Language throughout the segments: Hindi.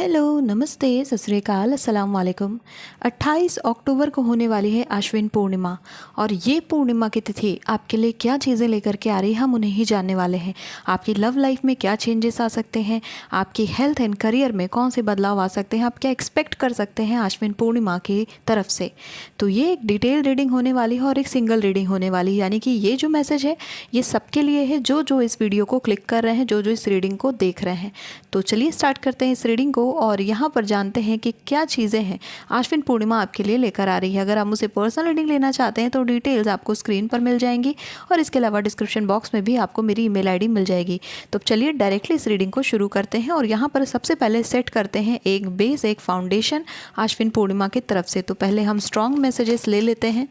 हेलो, नमस्ते, सत श्री अकाल, अस्सलाम वालेकुम। 28 अक्टूबर को होने वाली है आश्विन पूर्णिमा और ये पूर्णिमा की तिथि आपके लिए क्या चीज़ें लेकर के आ रही है हम उन्हें ही जानने वाले हैं। आपकी लव लाइफ में क्या चेंजेस आ सकते हैं, आपकी हेल्थ एंड करियर में कौन से बदलाव आ सकते हैं, आप क्या एक्सपेक्ट कर सकते हैं आश्विन पूर्णिमा की तरफ से। तो ये एक डिटेल रीडिंग होने वाली है और एक सिंगल रीडिंग होने वाली है, यानी कि ये जो मैसेज है ये सबके लिए है जो जो इस वीडियो को क्लिक कर रहे हैं, जो जो इस रीडिंग को देख रहे हैं। तो चलिए स्टार्ट करते हैं इस रीडिंग को और यहाँ पर जानते हैं कि क्या चीज़ें हैं आश्विन पूर्णिमा आपके लिए लेकर आ रही है। अगर आप मुझसे पर्सनल रीडिंग लेना चाहते हैं तो डिटेल्स आपको स्क्रीन पर मिल जाएंगी और इसके अलावा डिस्क्रिप्शन बॉक्स में भी आपको मेरी ईमेल आईडी मिल जाएगी। तो चलिए डायरेक्टली इस रीडिंग को शुरू करते हैं और यहाँ पर सबसे पहले सेट करते हैं एक बेस, एक फाउंडेशन आश्विन पूर्णिमा की तरफ से। तो पहले हम स्ट्रॉन्ग मैसेजेस ले लेते हैं,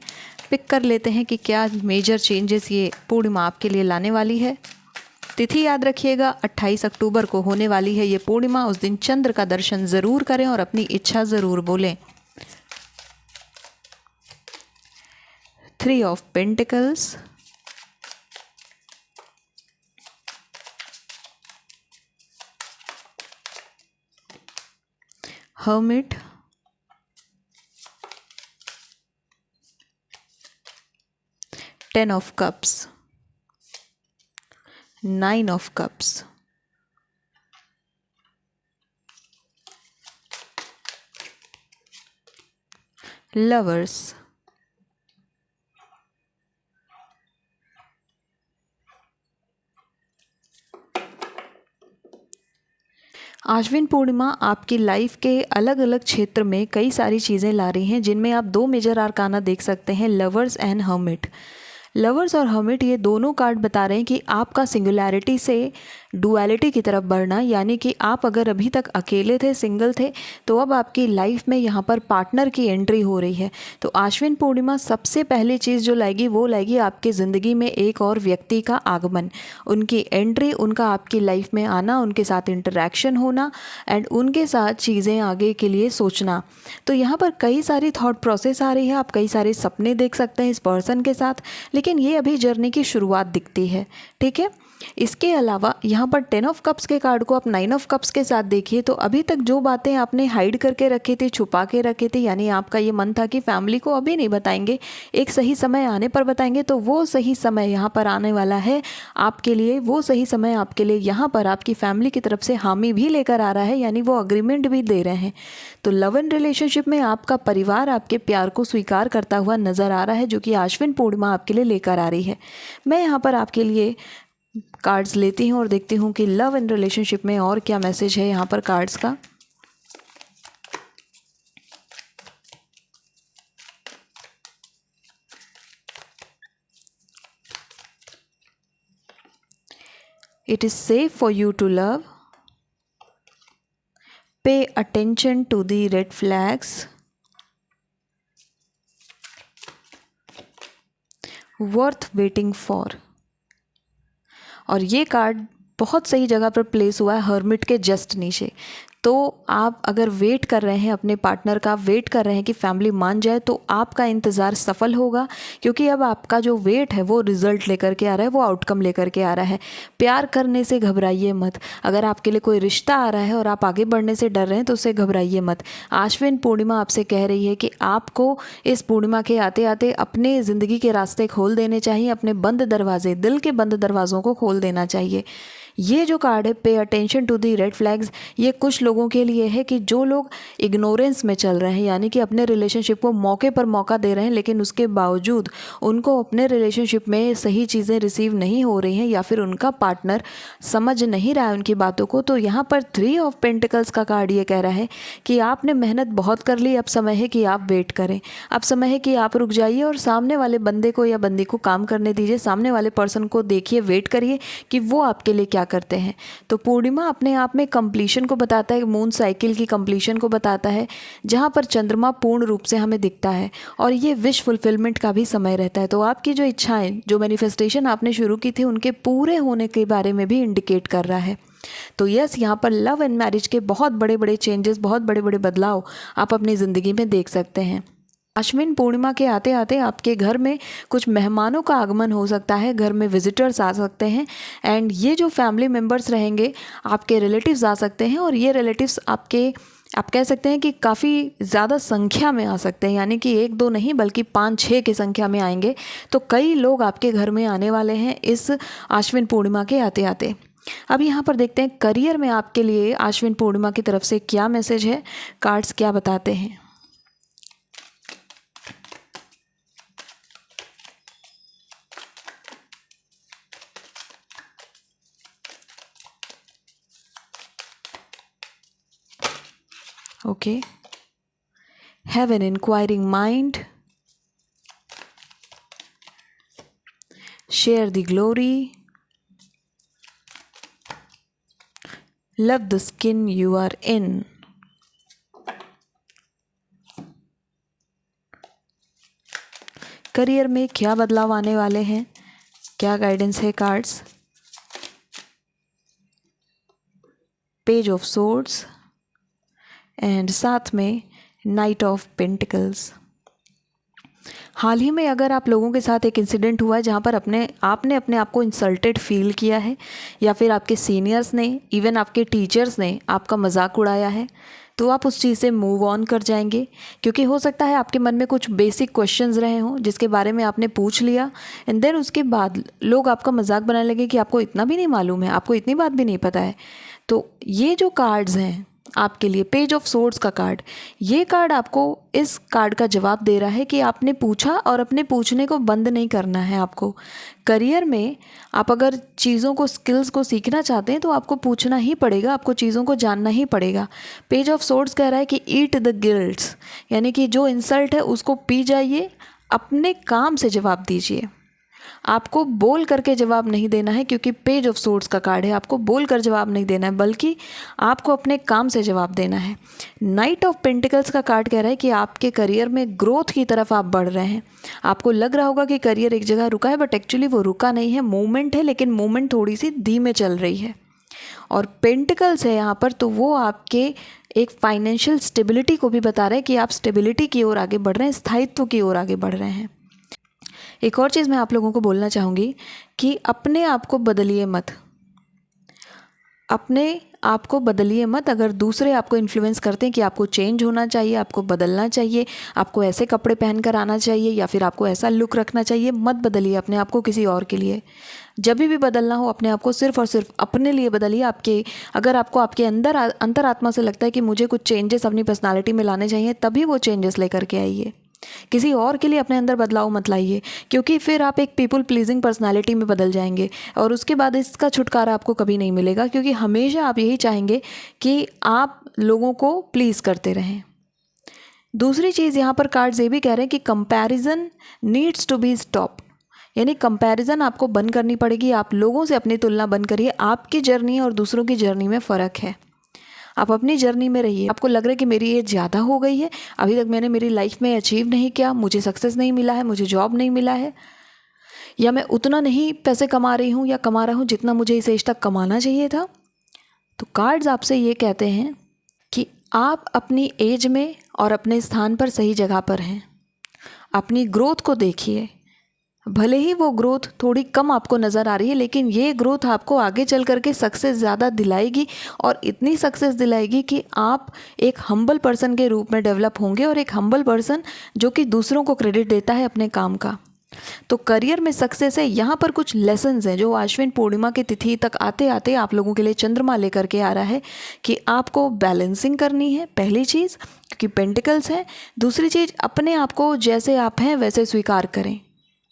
पिक कर लेते हैं कि क्या मेजर चेंजेस ये पूर्णिमा आपके लिए लाने वाली है। तिथि याद रखिएगा 28 अक्टूबर को होने वाली है ये पूर्णिमा। उस दिन चंद्र का दर्शन ज़रूर करें और अपनी इच्छा ज़रूर बोलें। 3 of pentacles, hermit, 10 of cups, 9 of cups, lovers, आश्विन पूर्णिमा आपकी लाइफ के अलग अलग क्षेत्र में कई सारी चीज़ें ला रही हैं, जिनमें आप 2 मेजर आर्काना देख सकते हैं, लवर्स एंड हर्मिट। लवर्स और हर्मिट ये दोनों कार्ड बता रहे हैं कि आपका सिंगुलैरिटी से डुअलिटी की तरफ बढ़ना, यानी कि आप अगर अभी तक अकेले थे, सिंगल थे, तो अब आपकी लाइफ में यहाँ पर पार्टनर की एंट्री हो रही है। तो आश्विन पूर्णिमा सबसे पहली चीज़ जो लाएगी वो लाएगी आपकी ज़िंदगी में एक और व्यक्ति का आगमन, उनकी एंट्री, उनका आपकी लाइफ में आना, उनके साथ इंटरेक्शन होना एंड उनके साथ चीज़ें आगे के लिए सोचना। तो यहाँ पर कई सारी थॉट प्रोसेस आ रही है, आप कई सारे सपने देख सकते हैं इस पर्सन के साथ, लेकिन ये अभी जर्नी की शुरुआत दिखती है। ठीक है, इसके अलावा यहाँ पर 10 ऑफ कप्स के कार्ड को आप 9 ऑफ कप्स के साथ देखिए तो अभी तक जो बातें आपने हाइड करके रखी थी, छुपा के रखे थे, यानी आपका ये मन था कि फैमिली को अभी नहीं बताएंगे, एक सही समय आने पर बताएंगे, तो वो सही समय यहाँ पर आने वाला है आपके लिए। वो सही समय आपके लिए यहाँ पर आपकी फैमिली की तरफ से हामी भी लेकर आ रहा है, यानी वो अग्रीमेंट भी दे रहे हैं। तो लव एंड रिलेशनशिप में आपका परिवार आपके प्यार को स्वीकार करता हुआ नज़र आ रहा है, जो कि आश्विन पूर्णिमा आपके लिए लेकर आ रही है। मैं यहाँ पर आपके लिए कार्ड्स लेती हूँ और देखती हूँ कि लव एंड रिलेशनशिप में और क्या मैसेज है यहाँ पर कार्ड्स का। It is safe for you to love, pay attention to the red flags, worth waiting for. और ये कार्ड बहुत सही जगह पर प्लेस हुआ है, हर्मिट के जस्ट नीचे। तो आप अगर वेट कर रहे हैं अपने पार्टनर का, वेट कर रहे हैं कि फैमिली मान जाए, तो आपका इंतज़ार सफल होगा, क्योंकि अब आपका जो वेट है वो रिजल्ट लेकर के आ रहा है, वो आउटकम लेकर के आ रहा है। प्यार करने से घबराइए मत। अगर आपके लिए कोई रिश्ता आ रहा है और आप आगे बढ़ने से डर रहे हैं तो उससे घबराइए मत। आश्विन पूर्णिमा आपसे कह रही है कि आपको इस पूर्णिमा के आते आते अपने ज़िंदगी के रास्ते खोल देने चाहिए, अपने बंद दरवाजे, दिल के बंद दरवाज़ों को खोल देना चाहिए। ये जो कार्ड है, pay attention to the red flags, ये कुछ लोगों के लिए है कि जो लोग इग्नोरेंस में चल रहे हैं, यानी कि अपने रिलेशनशिप को मौके पर मौका दे रहे हैं, लेकिन उसके बावजूद उनको अपने रिलेशनशिप में सही चीज़ें रिसीव नहीं हो रही हैं, या फिर उनका पार्टनर समझ नहीं रहा है उनकी बातों को। तो यहाँ पर 3 ऑफ पेंटिकल्स का कार्ड ये कह रहा है कि आपने मेहनत बहुत कर ली, अब समय है कि आप वेट करें, अब समय है कि आप रुक जाइए और सामने वाले बंदे को या बंदी को काम करने दीजिए, सामने वाले पर्सन को देखिए, वेट करिए कि वो आपके लिए क्या करते हैं। तो पूर्णिमा अपने आप में कंप्लीशन को बताता है, मून साइकिल की कंप्लीशन को बताता है, जहाँ पर चंद्रमा पूर्ण रूप से हमें दिखता है और ये विश फुलफिलमेंट का भी समय रहता है। तो आपकी जो इच्छाएं, जो मैनिफेस्टेशन आपने शुरू की थी, उनके पूरे होने के बारे में भी इंडिकेट कर रहा है। तो यस, यहाँ पर लव एंड मैरिज के बहुत बड़े बड़े चेंजेस, बहुत बड़े बड़े बदलाव आप अपनी ज़िंदगी में देख सकते हैं। आश्विन पूर्णिमा के आते आते आपके घर में कुछ मेहमानों का आगमन हो सकता है, घर में विजिटर्स आ सकते हैं। एंड ये जो फैमिली मेम्बर्स रहेंगे आपके रिलेटिव्स आ सकते हैं, और ये रिलेटिव्स आपके आप कह सकते हैं कि काफ़ी ज़्यादा संख्या में आ सकते हैं, यानी कि 1-2 नहीं बल्कि 5-6 की संख्या में आएंगे। तो कई लोग आपके घर में आने वाले हैं इस आश्विन पूर्णिमा के आते आते। अब यहाँ पर देखते हैं करियर में आपके लिए आश्विन पूर्णिमा की तरफ से क्या मैसेज है, कार्ड्स क्या बताते हैं। Okay. Have an inquiring mind. Share the glory. Love the skin you are in. Career में क्या बदलाव आने वाले हैं, क्या गाइडेंस है cards. Page of swords and साथ में नाइट ऑफ पेंटिकल्स। हाल ही में अगर आप लोगों के साथ एक इंसिडेंट हुआ है जहाँ पर आपने अपने आप को इंसल्टेड फील किया है, या फिर आपके सीनियर्स ने, इवन आपके टीचर्स ने आपका मजाक उड़ाया है, तो आप उस चीज़ से मूव ऑन कर जाएंगे। क्योंकि हो सकता है आपके मन में कुछ बेसिक क्वेश्चंस रहे हों जिसके बारे में आपने पूछ लिया, एंड देन उसके बाद लोग आपका मजाक बनाने लगे कि आपको इतना भी नहीं मालूम है, आपको इतनी बात भी नहीं पता है। तो ये जो कार्ड्स हैं आपके लिए, पेज ऑफ सोर्ड्स का कार्ड, ये कार्ड आपको इस कार्ड का जवाब दे रहा है कि आपने पूछा और अपने पूछने को बंद नहीं करना है। आपको करियर में आप अगर चीज़ों को, स्किल्स को सीखना चाहते हैं तो आपको पूछना ही पड़ेगा, आपको चीज़ों को जानना ही पड़ेगा। पेज ऑफ सोर्ड्स कह रहा है कि ईट द गिल्ट्स, यानी कि जो इंसल्ट है उसको पी जाइए, अपने काम से जवाब दीजिए। आपको बोल करके जवाब नहीं देना है, क्योंकि पेज ऑफ सोर्ड्स का कार्ड है, आपको बोल कर जवाब नहीं देना है, बल्कि आपको अपने काम से जवाब देना है। नाइट ऑफ पेंटिकल्स का कार्ड कह रहा है कि आपके करियर में ग्रोथ की तरफ आप बढ़ रहे हैं। आपको लग रहा होगा कि करियर एक जगह रुका है, बट एक्चुअली वो रुका नहीं है, मूवमेंट है, लेकिन मूवमेंट थोड़ी सी धीमे चल रही है। और पेंटिकल्स है यहाँ पर, तो वो आपके एक फाइनेंशियल स्टेबिलिटी को भी बता रहे हैं कि आप स्टेबिलिटी की ओर आगे बढ़ रहे हैं, स्थायित्व की ओर आगे बढ़ रहे हैं। एक और चीज़ मैं आप लोगों को बोलना चाहूँगी कि अपने आप को बदलिए मत, अपने आप को बदलिए मत। अगर दूसरे आपको इन्फ्लुएंस करते हैं कि आपको चेंज होना चाहिए, आपको बदलना चाहिए, आपको ऐसे कपड़े पहन कर आना चाहिए, या फिर आपको ऐसा लुक रखना चाहिए, मत बदलिए अपने आप को किसी और के लिए। जब भी बदलना हो अपने आप को सिर्फ और सिर्फ अपने लिए बदलिए। अगर आपको आपके अंतरात्मा से लगता है कि मुझे कुछ चेंजेस अपनी पर्सनालिटी में लाने चाहिए, तभी वो चेंजेस लेकर के आइए। किसी और के लिए अपने अंदर बदलाव मत लाइए, क्योंकि फिर आप एक पीपल प्लीजिंग पर्सनालिटी में बदल जाएंगे, और उसके बाद इसका छुटकारा आपको कभी नहीं मिलेगा, क्योंकि हमेशा आप यही चाहेंगे कि आप लोगों को प्लीज़ करते रहें। दूसरी चीज़ यहाँ पर कार्ड्स ये भी कह रहे हैं कि comparison needs to be stop, यानी कंपैरिजन आपको बंद करनी पड़ेगी। आप लोगों से अपनी तुलना बंद करिए। आपकी जर्नी और दूसरों की जर्नी में फ़र्क है, आप अपनी जर्नी में रहिए। आपको लग रहा है कि मेरी एज ज़्यादा हो गई है, अभी तक मैंने मेरी लाइफ में अचीव नहीं किया, मुझे सक्सेस नहीं मिला है, मुझे जॉब नहीं मिला है, या मैं उतना नहीं पैसे कमा रही हूँ या कमा रहा हूँ जितना मुझे इस एज तक कमाना चाहिए था। तो कार्ड्स आपसे ये कहते हैं कि आप अपनी एज में और अपने स्थान पर सही जगह पर हैं। अपनी ग्रोथ को देखिए, भले ही वो ग्रोथ थोड़ी कम आपको नज़र आ रही है, लेकिन ये ग्रोथ आपको आगे चल करके सक्सेस ज़्यादा दिलाएगी, और इतनी सक्सेस दिलाएगी कि आप एक हम्बल पर्सन के रूप में डेवलप होंगे, और एक हम्बल पर्सन जो कि दूसरों को क्रेडिट देता है अपने काम का। तो करियर में सक्सेस है। यहाँ पर कुछ लेसन्स हैं जो आश्विन पूर्णिमा की तिथि तक आते आते आप लोगों के लिए चंद्रमा लेकर के आ रहा है कि आपको बैलेंसिंग करनी है, पहली चीज़, क्योंकि पेंटिकल्स है। दूसरी चीज़, अपने आप को जैसे आप हैं वैसे स्वीकार करें।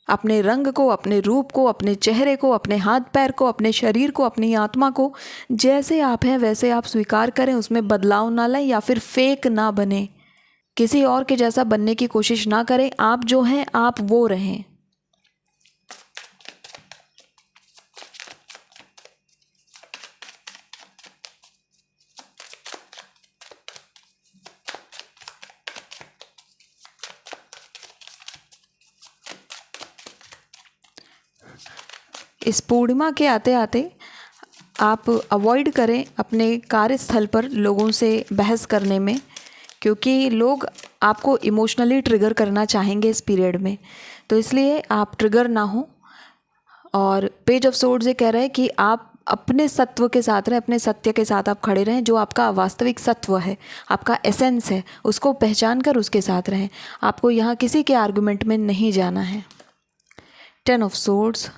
अपने रंग को, अपने रूप को, अपने चेहरे को, अपने हाथ पैर को, अपने शरीर को, अपनी आत्मा को, जैसे आप हैं वैसे आप स्वीकार करें। उसमें बदलाव ना लाएं या फिर फेक ना बने, किसी और के जैसा बनने की कोशिश ना करें। आप जो हैं आप वो रहें। इस पूर्णिमा के आते आते आप अवॉइड करें अपने कार्यस्थल पर लोगों से बहस करने में, क्योंकि लोग आपको इमोशनली ट्रिगर करना चाहेंगे इस पीरियड में, तो इसलिए आप ट्रिगर ना हो। और पेज ऑफ सोर्ड्स ये कह रहा है कि आप अपने सत्व के साथ रहें, अपने सत्य के साथ आप खड़े रहें, जो आपका वास्तविक सत्व है, आपका एसेंस है, उसको पहचान कर उसके साथ रहें। आपको यहाँ किसी के आर्गुमेंट में नहीं जाना है। 10 ऑफ सोर्ड्स,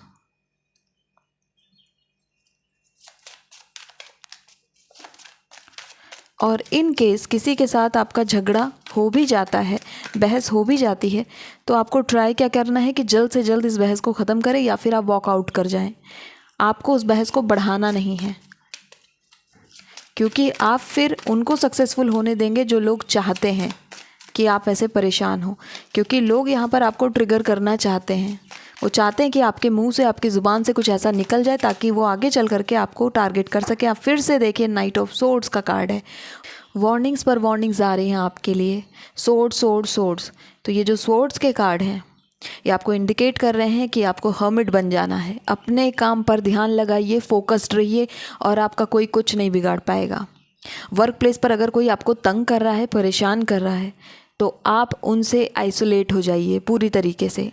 और इन केस किसी के साथ आपका झगड़ा हो भी जाता है, बहस हो भी जाती है, तो आपको ट्राई क्या करना है कि जल्द से जल्द इस बहस को ख़त्म करें या फिर आप वॉकआउट कर जाएं। आपको उस बहस को बढ़ाना नहीं है, क्योंकि आप फिर उनको सक्सेसफुल होने देंगे जो लोग चाहते हैं कि आप ऐसे परेशान हो। क्योंकि लोग यहाँ पर आपको ट्रिगर करना चाहते हैं, वो चाहते हैं कि आपके मुंह से, आपकी ज़ुबान से कुछ ऐसा निकल जाए ताकि वो आगे चल करके आपको टारगेट कर सके। आप फिर से देखिए, नाइट ऑफ सोर्ड्स का कार्ड है। वार्निंग्स पर वार्निंग्स आ रही हैं आपके लिए। सोर्ड्स। तो ये जो सोर्ड्स के कार्ड हैं, ये आपको इंडिकेट कर रहे हैं कि आपको हर्मिट बन जाना है। अपने काम पर ध्यान लगाइए, फोकस्ड रहिए, और आपका कोई कुछ नहीं बिगाड़ पाएगा। वर्क प्लेस पर अगर कोई आपको तंग कर रहा है, परेशान कर रहा है, तो आप उनसे आइसोलेट हो जाइए पूरी तरीके से,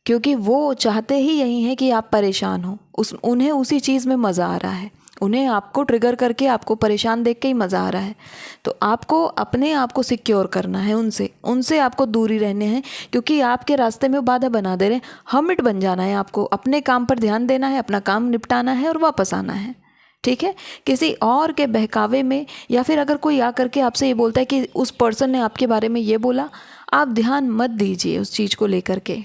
क्योंकि वो चाहते ही यही है कि आप परेशान हो। उन्हें उसी चीज़ में मज़ा आ रहा है, उन्हें आपको ट्रिगर करके, आपको परेशान देख के ही मज़ा आ रहा है। तो आपको अपने आप को सिक्योर करना है, उनसे आपको दूरी रहने हैं, क्योंकि आपके रास्ते में वो बाधा बना दे रहे हैं। हर्मिट बन जाना है आपको, अपने काम पर ध्यान देना है, अपना काम निपटाना है और वापस आना है। ठीक है, किसी और के बहकावे में, या फिर अगर कोई आ करके आपसे ये बोलता है कि उस पर्सन ने आपके बारे में ये बोला, आप ध्यान मत दीजिए उस चीज़ को लेकर के,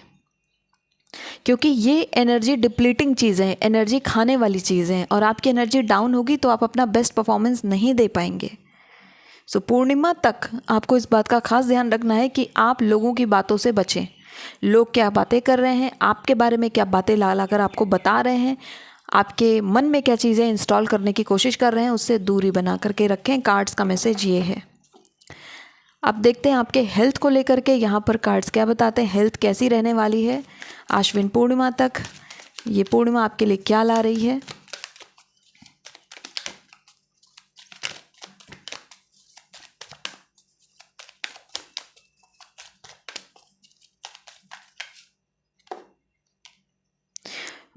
क्योंकि ये एनर्जी डिप्लीटिंग चीज़ें हैं, एनर्जी खाने वाली चीज़ें हैं, और आपकी एनर्जी डाउन होगी तो आप अपना बेस्ट परफॉर्मेंस नहीं दे पाएंगे। सो पूर्णिमा तक आपको इस बात का खास ध्यान रखना है कि आप लोगों की बातों से बचें। लोग क्या बातें कर रहे हैं, आपके बारे में क्या बातें ला ला कर आपको बता रहे हैं, आपके मन में क्या चीज़ें इंस्टॉल करने की कोशिश कर रहे हैं, उससे दूरी बना करके रखें। कार्ड्स का मैसेज ये है। अब देखते हैं आपके हेल्थ को लेकर के यहाँ पर कार्ड्स क्या बताते हैं। हेल्थ कैसी रहने वाली है आश्विन पूर्णिमा तक, ये पूर्णिमा आपके लिए क्या ला रही है।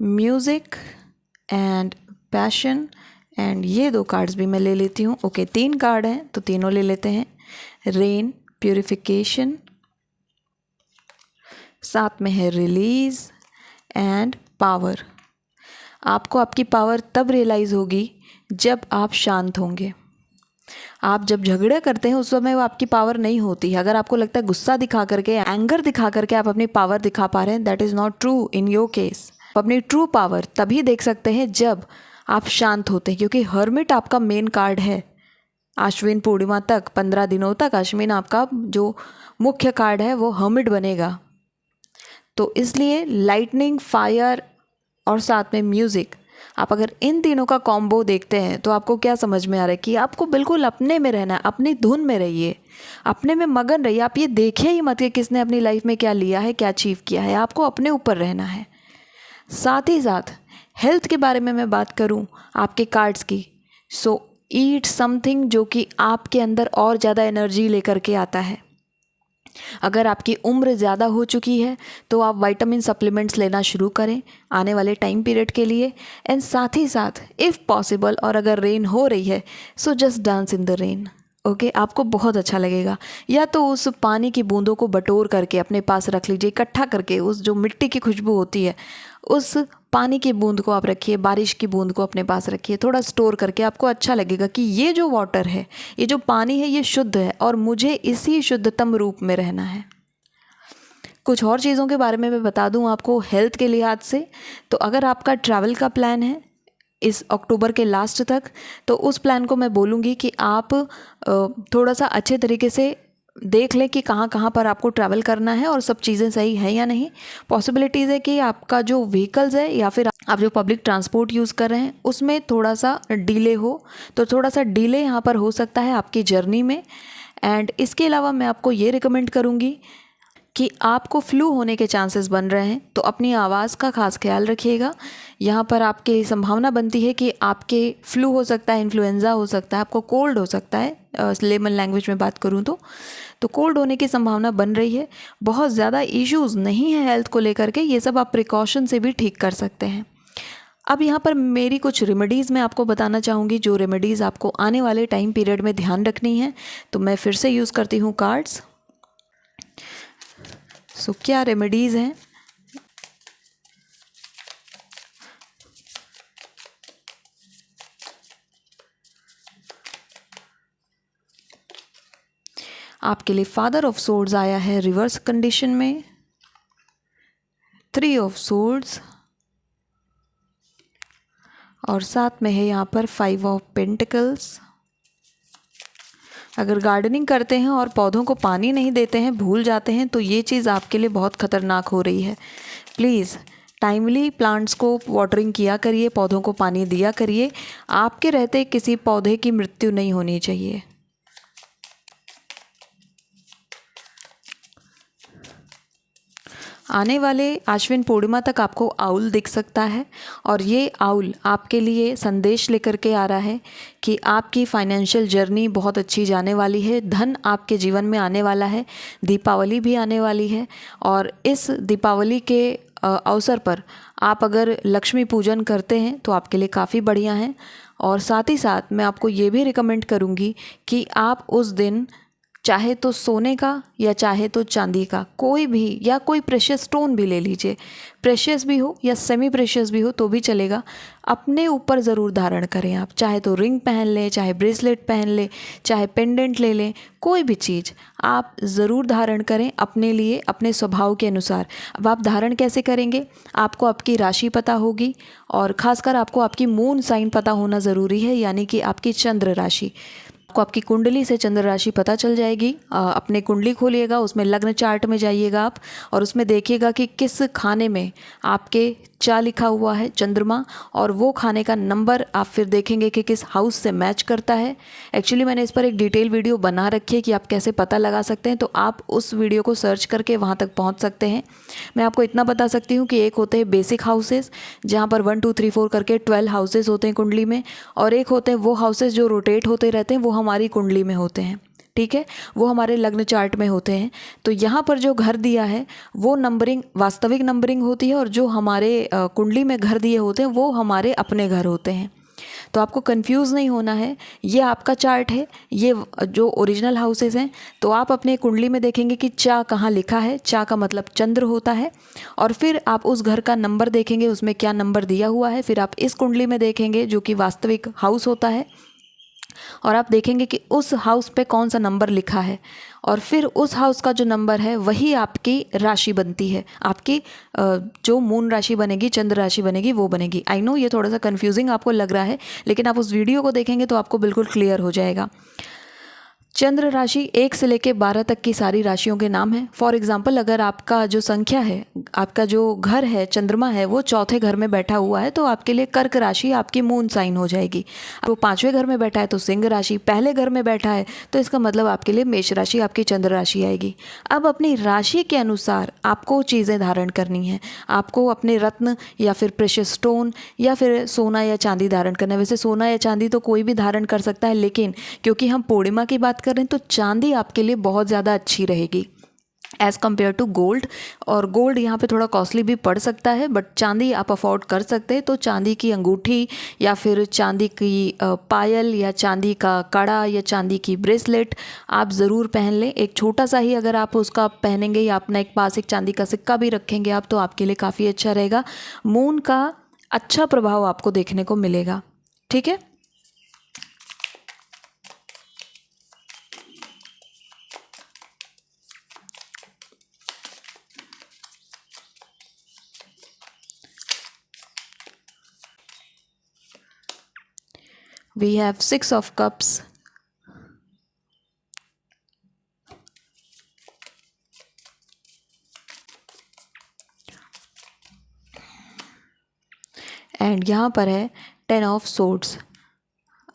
म्यूजिक एंड पैशन, एंड ये 2 कार्ड्स भी मैं ले लेती हूँ। ओके, 3 कार्ड हैं तो तीनों ले लेते हैं। रेन, प्यूरिफिकेशन, साथ में है रिलीज एंड पावर। आपको आपकी पावर तब रियलाइज़ होगी जब आप शांत होंगे। आप जब झगड़े करते हैं उस समय वो आपकी पावर नहीं होती है। अगर आपको लगता है गुस्सा दिखा करके, एंगर दिखा करके आप अपनी पावर दिखा पा रहे हैं, that is not true in your case. अपनी ट्रू पावर तभी देख सकते हैं जब आप शांत होते हैं, क्योंकि हर्मिट आपका मेन कार्ड है। आश्विन पूर्णिमा तक 15 दिनों तक आश्विन आपका जो मुख्य कार्ड है वो हर्मिट बनेगा। तो इसलिए लाइटनिंग, फायर और साथ में म्यूज़िक, आप अगर इन तीनों का कॉम्बो देखते हैं तो आपको क्या समझ में आ रहा है कि आपको बिल्कुल अपने में रहना है, अपनी धुन में रहिए, अपने में मगन रहिए। आप ये देखिए ही मत कि किसने अपनी लाइफ में क्या लिया है, क्या अचीव किया है। आपको अपने ऊपर रहना है। साथ ही साथ हेल्थ के बारे में मैं बात करूं आपके कार्ड्स की, सो ईट समथिंग जो कि आपके अंदर और ज़्यादा एनर्जी लेकर के आता है। अगर आपकी उम्र ज़्यादा हो चुकी है तो आप विटामिन सप्लीमेंट्स लेना शुरू करें आने वाले टाइम पीरियड के लिए। एंड साथ ही साथ इफ़ पॉसिबल, और अगर रेन हो रही है so just dance in the rain. Okay, आपको बहुत अच्छा लगेगा। या तो उस पानी की बूंदों को बटोर करके अपने पास रख लीजिए, इकट्ठा करके। उस जो मिट्टी की खुशबू होती है उस पानी की बूंद को आप रखिए, बारिश की बूंद को अपने पास रखिए, थोड़ा स्टोर करके। आपको अच्छा लगेगा कि ये जो वाटर है, ये जो पानी है, ये शुद्ध है और मुझे इसी शुद्धतम रूप में रहना है। कुछ और चीज़ों के बारे में मैं बता दूं आपको हेल्थ के लिहाज से। तो अगर आपका ट्रैवल का प्लान है इस अक्टूबर के लास्ट तक, तो उस प्लान को मैं बोलूँगी कि आप थोड़ा सा अच्छे तरीके से देख लें कि कहाँ कहाँ पर आपको ट्रैवल करना है और सब चीज़ें सही हैं या नहीं। पॉसिबिलिटीज़ है कि आपका जो व्हीकल्स है या फिर आप जो पब्लिक ट्रांसपोर्ट यूज़ कर रहे हैं उसमें थोड़ा सा डिले हो, तो थोड़ा सा डिले यहाँ पर हो सकता है आपकी जर्नी में। एंड इसके अलावा मैं आपको ये रिकमेंड करूँगी कि आपको फ्लू होने के चांसेस बन रहे हैं, तो अपनी आवाज़ का खास ख्याल रखिएगा। यहाँ पर आपकी संभावना बनती है कि आपके फ्लू हो सकता है, इन्फ्लुएंज़ा हो सकता है, आपको कोल्ड हो सकता है, लेमन लैंग्वेज में बात करूँ तो कोल्ड होने की संभावना बन रही है। बहुत ज़्यादा इश्यूज़ नहीं है हेल्थ को लेकर के, ये सब आप प्रिकॉशन से भी ठीक कर सकते हैं। अब यहाँ पर मेरी कुछ रेमेडीज़ मैं आपको बताना चाहूँगी, जो रेमेडीज़ आपको आने वाले टाइम पीरियड में ध्यान रखनी है। तो मैं फिर से यूज़ करती हूँ कार्ड्स। सो क्या रेमेडीज़ हैं? आपके लिए फादर ऑफ सोर्ड्स आया है रिवर्स कंडीशन में, 3 ऑफ सोर्ड्स, और साथ में है यहाँ पर 5 ऑफ पेंटिकल्स। अगर गार्डनिंग करते हैं और पौधों को पानी नहीं देते हैं, भूल जाते हैं, तो ये चीज़ आपके लिए बहुत ख़तरनाक हो रही है। प्लीज़ टाइमली प्लांट्स को वाटरिंग किया करिए, पौधों को पानी दिया करिए। आपके रहते किसी पौधे की मृत्यु नहीं होनी चाहिए। आने वाले आश्विन पूर्णिमा तक आपको आउल दिख सकता है, और ये आउल आपके लिए संदेश लेकर के आ रहा है कि आपकी फाइनेंशियल जर्नी बहुत अच्छी जाने वाली है, धन आपके जीवन में आने वाला है, दीपावली भी आने वाली है। और इस दीपावली के अवसर पर आप अगर लक्ष्मी पूजन करते हैं तो आपके लिए काफ़ी बढ़िया है। और साथ ही साथ मैं आपको ये भी रिकमेंड करूँगी कि आप उस दिन चाहे तो सोने का या चाहे तो चांदी का कोई भी, या कोई प्रेशियस स्टोन भी ले लीजिए, प्रेशियस भी हो या सेमी प्रेशियस भी हो तो भी चलेगा, अपने ऊपर ज़रूर धारण करें आप। चाहे तो रिंग पहन लें, चाहे ब्रेसलेट पहन लें, चाहे पेंडेंट ले लें, कोई भी चीज़ आप ज़रूर धारण करें अपने लिए, अपने स्वभाव के अनुसार। अब आप धारण कैसे करेंगे? आपको आपकी राशि पता होगी, और ख़ासकर आपको आपकी मून साइन पता होना ज़रूरी है, यानी कि आपकी चंद्र राशि। आपको आपकी कुंडली से चंद्र राशि पता चल जाएगी। अपने कुंडली खोलिएगा, उसमें लग्न चार्ट में जाइएगा आप, और उसमें देखिएगा कि किस खाने में आपके चा लिखा हुआ है चंद्रमा, और वो खाने का नंबर आप फिर देखेंगे कि किस हाउस से मैच करता है। एक्चुअली मैंने इस पर एक डिटेल वीडियो बना रखी है कि आप कैसे पता लगा सकते हैं, तो आप उस वीडियो को सर्च करके वहाँ तक पहुँच सकते हैं। मैं आपको इतना बता सकती हूँ कि एक होते हैं बेसिक हाउसेस, जहाँ पर 1 2 3 4 करके 12 हाउसेस होते हैं कुंडली में, और एक होते हैं वो हाउसेस जो रोटेट होते रहते हैं, वो हमारी कुंडली में होते हैं। ठीक है, वो हमारे लग्न चार्ट में होते हैं। तो यहाँ पर जो घर दिया है वो नंबरिंग वास्तविक नंबरिंग होती है, और जो हमारे कुंडली में घर दिए होते हैं वो हमारे अपने घर होते हैं। तो आपको कंफ्यूज नहीं होना है, ये आपका चार्ट है, ये जो ओरिजिनल हाउसेस हैं। तो आप अपने कुंडली में देखेंगे कि चा कहाँ लिखा है, चा का मतलब चंद्र होता है, और फिर आप उस घर का नंबर देखेंगे उसमें क्या नंबर दिया हुआ है। फिर आप इस कुंडली में देखेंगे जो कि वास्तविक हाउस होता है, और आप देखेंगे कि उस हाउस पे कौन सा नंबर लिखा है, और फिर उस हाउस का जो नंबर है वही आपकी राशि बनती है। आपकी जो मून राशि बनेगी, चंद्र राशि बनेगी, वो बनेगी। आई नो ये थोड़ा सा कंफ्यूजिंग आपको लग रहा है, लेकिन आप उस वीडियो को देखेंगे तो आपको बिल्कुल क्लियर हो जाएगा। चंद्र राशि 1 से लेकर 12 तक की सारी राशियों के नाम हैं। फॉर एग्जाम्पल, अगर आपका जो संख्या है, आपका जो घर है, चंद्रमा है, वो चौथे घर में बैठा हुआ है, तो आपके लिए कर्क राशि आपकी मून साइन हो जाएगी। वो 5वें घर में बैठा है तो सिंह राशि, पहले घर में बैठा है तो इसका मतलब आपके लिए मेष राशि, आपकी चंद्र राशि आएगी। अब अपनी राशि के अनुसार आपको चीज़ें धारण करनी है। आपको अपने रत्न या फिर प्रेशियस स्टोन या फिर सोना या चांदी धारण करना है। वैसे सोना या चांदी तो कोई भी धारण कर सकता है, लेकिन क्योंकि हम पूर्णिमा की बात कर रहे हैं तो चांदी आपके लिए बहुत ज़्यादा अच्छी रहेगी एज़ कम्पेयर टू गोल्ड। और गोल्ड यहाँ पे थोड़ा कॉस्टली भी पड़ सकता है, बट चांदी आप अफोर्ड कर सकते हैं। तो चांदी की अंगूठी या फिर चांदी की पायल या चांदी का कड़ा या चांदी की ब्रेसलेट आप ज़रूर पहन लें। एक छोटा सा ही अगर आप उसका पहनेंगे या अपना एक पास एक चांदी का सिक्का भी रखेंगे आप, तो आपके लिए काफ़ी अच्छा रहेगा। मून का अच्छा प्रभाव आपको देखने को मिलेगा। ठीक है, we have 6 of cups, and यहाँ पर है 10 ऑफ सोर्ड्स।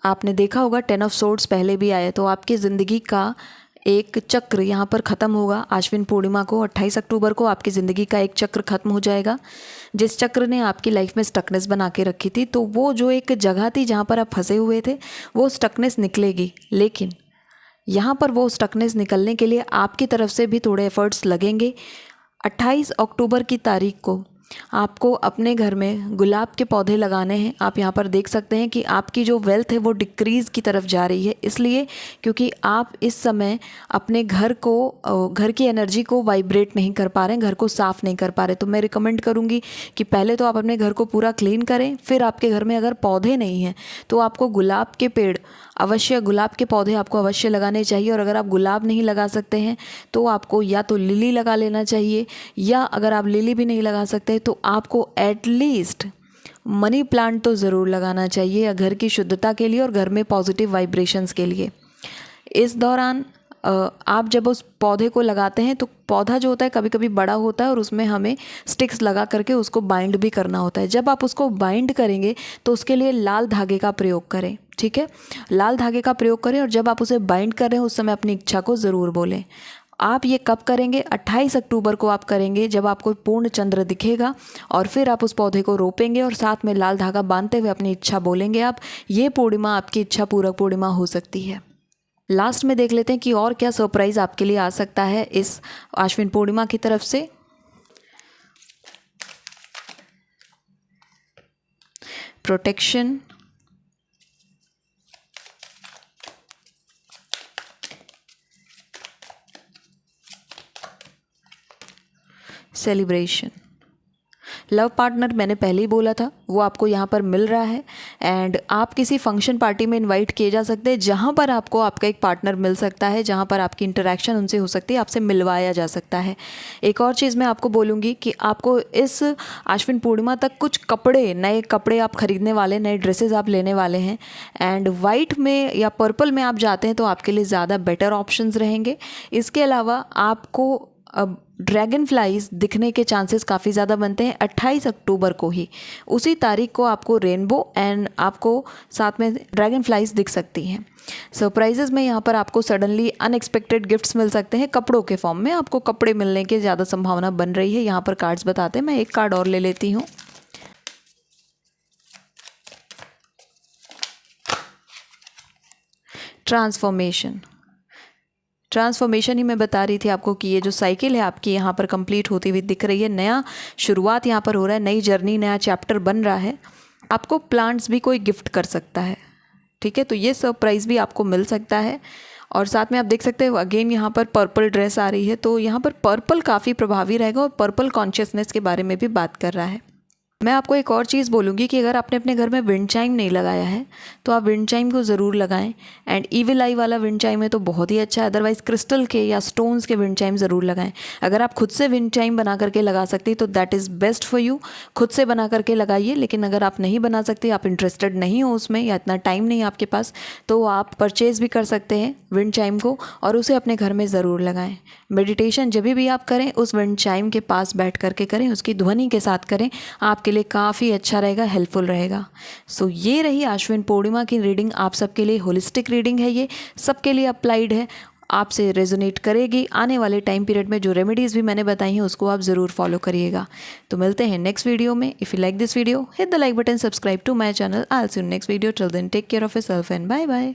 आपने देखा होगा 10 ऑफ सोर्ड्स पहले भी आया, तो आपकी ज़िंदगी का एक चक्र यहाँ पर ख़त्म होगा। आश्विन पूर्णिमा को 28 अक्टूबर को आपकी ज़िंदगी का एक चक्र ख़त्म हो जाएगा, जिस चक्र ने आपकी लाइफ में स्टकनेस बना के रखी थी। तो वो जो एक जगह थी जहाँ पर आप फंसे हुए थे, वो स्टकनेस निकलेगी। लेकिन यहाँ पर वो स्टकनेस निकलने के लिए आपकी तरफ से भी थोड़े एफर्ट्स लगेंगे। 28 अक्टूबर की तारीख को आपको अपने घर में गुलाब के पौधे लगाने हैं। आप यहाँ पर देख सकते हैं कि आपकी जो वेल्थ है वो डिक्रीज़ की तरफ जा रही है, इसलिए क्योंकि आप इस समय अपने घर की एनर्जी को वाइब्रेट नहीं कर पा रहे हैं, घर को साफ़ नहीं कर पा रहे। तो मैं रिकमेंड करूँगी कि पहले तो आप अपने घर को पूरा क्लीन करें, फिर आपके घर में अगर पौधे नहीं हैं तो आपको गुलाब के पौधे आपको अवश्य लगाने चाहिए। और अगर आप गुलाब नहीं लगा सकते हैं तो आपको या तो लिली लगा लेना चाहिए, या अगर आप लिली भी नहीं लगा सकते तो आपको एटलीस्ट मनी प्लांट तो ज़रूर लगाना चाहिए, या घर की शुद्धता के लिए और घर में पॉजिटिव वाइब्रेशंस के लिए। इस दौरान आप जब उस पौधे को लगाते हैं तो पौधा जो होता है कभी कभी बड़ा होता है और उसमें हमें स्टिक्स लगा करके उसको बाइंड भी करना होता है। जब आप उसको बाइंड करेंगे तो उसके लिए लाल धागे का प्रयोग करें, ठीक है, लाल धागे का प्रयोग करें। और जब आप उसे बाइंड कर रहे हैं उस समय अपनी इच्छा को ज़रूर बोलें। आप ये कब करेंगे? 28 अक्टूबर को आप करेंगे, जब आपको पूर्ण चंद्र दिखेगा, और फिर आप उस पौधे को रोपेंगे और साथ में लाल धागा बांधते हुए अपनी इच्छा बोलेंगे आप। ये पूर्णिमा आपकी इच्छा पूरक पूर्णिमा हो सकती है। लास्ट में देख लेते हैं कि और क्या सरप्राइज़ आपके लिए आ सकता है इस आश्विन पूर्णिमा की तरफ से। Protection, celebration. लव पार्टनर मैंने पहले ही बोला था, वो आपको यहाँ पर मिल रहा है। एंड आप किसी फंक्शन पार्टी में इनवाइट किए जा सकते हैं जहाँ पर आपको आपका एक पार्टनर मिल सकता है, जहाँ पर आपकी इंटरेक्शन उनसे हो सकती है, आपसे मिलवाया जा सकता है। एक और चीज़ मैं आपको बोलूँगी कि आपको इस आश्विन पूर्णिमा तक कुछ नए कपड़े आप खरीदने वाले, नए ड्रेसेस आप लेने वाले हैं। एंड वाइट में या पर्पल में आप जाते हैं तो आपके लिए ज़्यादा बेटर ऑप्शंस रहेंगे। इसके अलावा आपको अब ड्रैगन फ्लाइज दिखने के चांसेस काफ़ी ज़्यादा बनते हैं 28 अक्टूबर को ही। उसी तारीख को आपको रेनबो एंड आपको साथ में ड्रैगन फ्लाइज दिख सकती हैं। सरप्राइजेस में यहाँ पर आपको सडनली अनएक्सपेक्टेड गिफ्ट्स मिल सकते हैं, कपड़ों के फॉर्म में आपको कपड़े मिलने की ज़्यादा संभावना बन रही है। यहाँ पर कार्ड्स बताते हैं, मैं एक कार्ड और ले लेती हूँ। ट्रांसफॉर्मेशन ही मैं बता रही थी आपको कि ये जो साइकिल है आपकी यहाँ पर कंप्लीट होती हुई दिख रही है। नया शुरुआत यहाँ पर हो रहा है, नई जर्नी, नया चैप्टर बन रहा है। आपको प्लांट्स भी कोई गिफ्ट कर सकता है, ठीक है, तो ये सरप्राइज़ भी आपको मिल सकता है। और साथ में आप देख सकते हो अगेन यहाँ पर पर्पल ड्रेस आ रही है, तो यहाँ पर पर्पल काफ़ी प्रभावी रहेगा और पर्पल कॉन्शियसनेस के बारे में भी बात कर रहा है। मैं आपको एक और चीज़ बोलूँगी कि अगर आपने अपने घर में विंड चाइम नहीं लगाया है तो आप विंड चाइम को ज़रूर लगाएं। एंड ईविल आई वाला विंड चाइम है तो बहुत ही अच्छा है, अदरवाइज़ क्रिस्टल के या स्टोन्स के विंड चाइम ज़रूर लगाएं। अगर आप खुद से विंड चाइम बना करके लगा सकती तो that is best for you, खुद से बना करके लगाइए। लेकिन अगर आप नहीं बना सकते, आप इंटरेस्टेड नहीं हो उसमें या इतना टाइम नहीं है आपके पास, तो आप परचेज़ भी कर सकते हैं विंड चाइम को और उसे अपने घर में ज़रूर लगाएं। मेडिटेशन जब भी आप करें उस विंड चाइम के पास बैठ करके करें, उसकी ध्वनि के साथ करें, आपके लिए काफ़ी अच्छा रहेगा, हेल्पफुल रहेगा। सो ये रही आश्विन पूर्णिमा की रीडिंग। आप सबके लिए होलिस्टिक रीडिंग है, ये सबके लिए अप्लाइड है, आपसे रेजोनेट करेगी। आने वाले टाइम पीरियड में जो रेमेडीज़ भी मैंने बताई हैं उसको आप ज़रूर फॉलो करिएगा। तो मिलते हैं नेक्स्ट वीडियो में। If you like this video, hit the like button, subscribe to my channel. I will see you next video. Till then take care of yourself and bye bye.